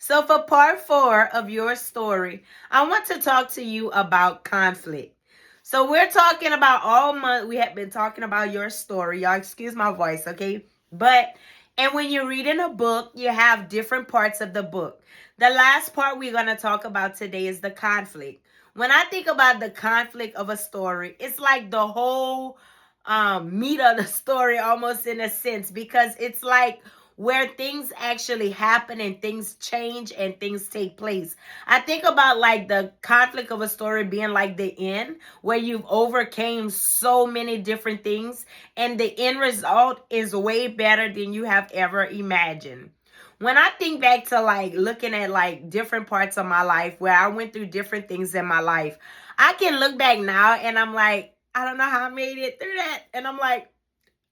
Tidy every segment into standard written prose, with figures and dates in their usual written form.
So, for part 4 of your story, I want to talk to you about conflict. So, we're talking about all month, we have been talking about your story. Y'all, excuse my voice, okay? And when you're reading a book, you have different parts of the book. The last part we're going to talk about today is the conflict. When I think about the conflict of a story, it's like the whole meat of the story almost in a sense, because it's like where things actually happen and things change and things take place. I think about like the conflict of a story being like the end, where you've overcame so many different things and the end result is way better than you have ever imagined. When I think back to like looking at like different parts of my life where I went through different things in my life, I can look back now and I'm like, I don't know how I made it through that. And I'm like,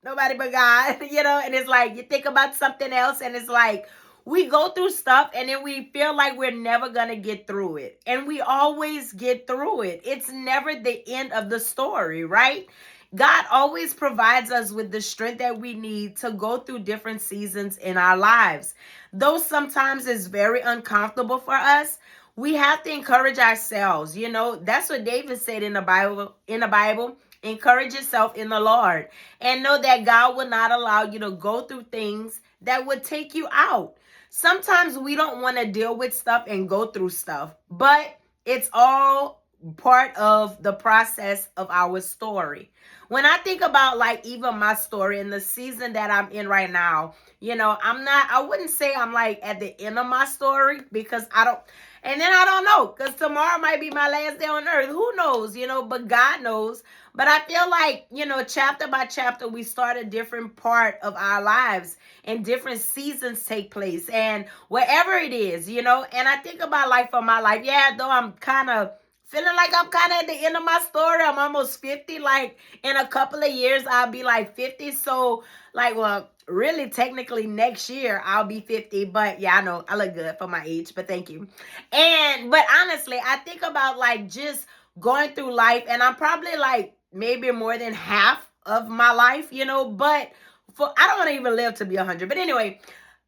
nobody but God, and it's like you think about something else and it's like we go through stuff and then we feel like we're never going to get through it. And we always get through it. It's never the end of the story, right? God always provides us with the strength that we need to go through different seasons in our lives. Though sometimes it's very uncomfortable for us, we have to encourage ourselves. That's what David said in the Bible. Encourage yourself in the Lord and know that God will not allow you to go through things that would take you out. Sometimes we don't want to deal with stuff and go through stuff, but it's all part of the process of our story. When I think about like even my story and the season that I'm in right now, I wouldn't say I'm like at the end of my story, because I don't know, because tomorrow might be my last day on earth. Who knows, but God knows. But I feel like, chapter by chapter, we start a different part of our lives and different seasons take place. And wherever it is, and I think about like for my life, yeah, though I'm kind of feeling like I'm kind of at the end of my story. I'm almost 50. Like in a couple of years, I'll be like 50. So like, well, really technically next year I'll be 50. But yeah, I know I look good for my age, but thank you. But honestly, I think about like just going through life, and I'm probably like maybe more than half of my life, but I don't want to even live to be 100. But anyway,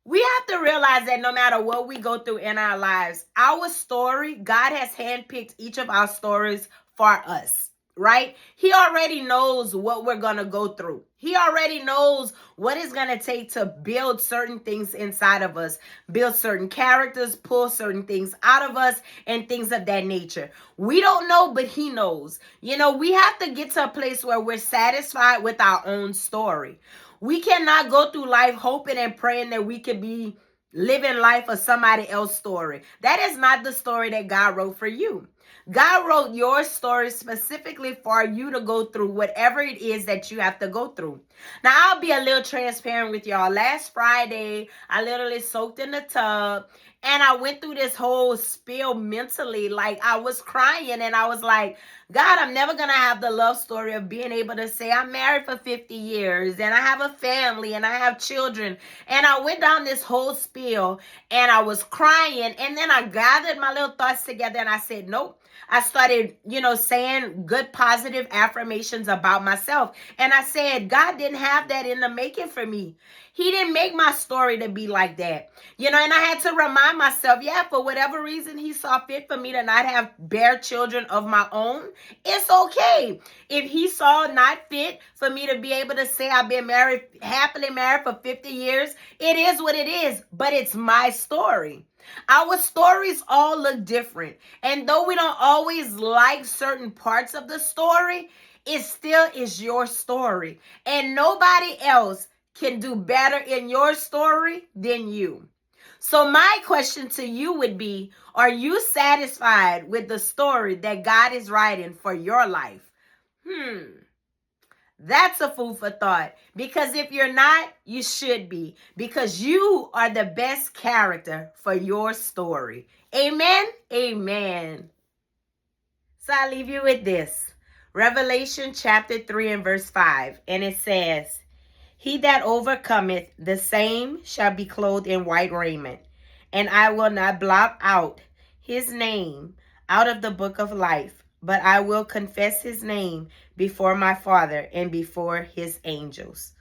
we have to realize that no matter what we go through in our lives, our story, God has handpicked each of our stories for us, right? He already knows what we're going to go through. He already knows what it's going to take to build certain things inside of us, build certain characters, pull certain things out of us, and things of that nature. We don't know, but He knows. We have to get to a place where we're satisfied with our own story. We cannot go through life hoping and praying that we could be living life of somebody else's story. That is not the story that God wrote for you. God wrote your story specifically for you to go through whatever it is that you have to go through. Now, I'll be a little transparent with y'all. Last Friday, I literally soaked in the tub and I went through this whole spiel mentally. Like I was crying and I was like, God, I'm never going to have the love story of being able to say I'm married for 50 years and I have a family and I have children. And I went down this whole spiel and I was crying. And then I gathered my little thoughts together and I said, nope. I started, saying good positive affirmations about myself. And I said, God didn't have that in the making for me. He didn't make my story to be like that. And I had to remind myself, yeah, for whatever reason he saw fit for me to not have bear children of my own, it's okay. If he saw not fit for me to be able to say I've been happily married for 50 years, it is what it is, but it's my story. Our stories all look different. And though we don't always like certain parts of the story, it still is your story. And nobody else can do better in your story than you. So my question to you would be, are you satisfied with the story that God is writing for your life? That's a food for thought. Because if you're not, you should be. Because you are the best character for your story. Amen? Amen. So I leave you with this. Revelation chapter 3 and verse 5. And it says, He that overcometh, the same shall be clothed in white raiment. And I will not blot out his name out of the book of life, but I will confess his name before my Father and before his angels.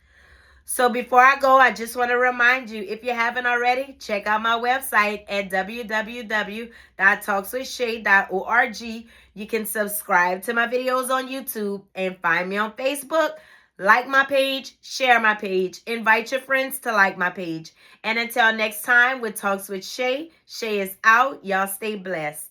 So before I go, I just want to remind you, if you haven't already, check out my website at www.talkswithshay.org. You can subscribe to my videos on YouTube and find me on Facebook. Like my page, share my page, invite your friends to like my page. And until next time with Talks with Shay, Shay is out. Y'all stay blessed.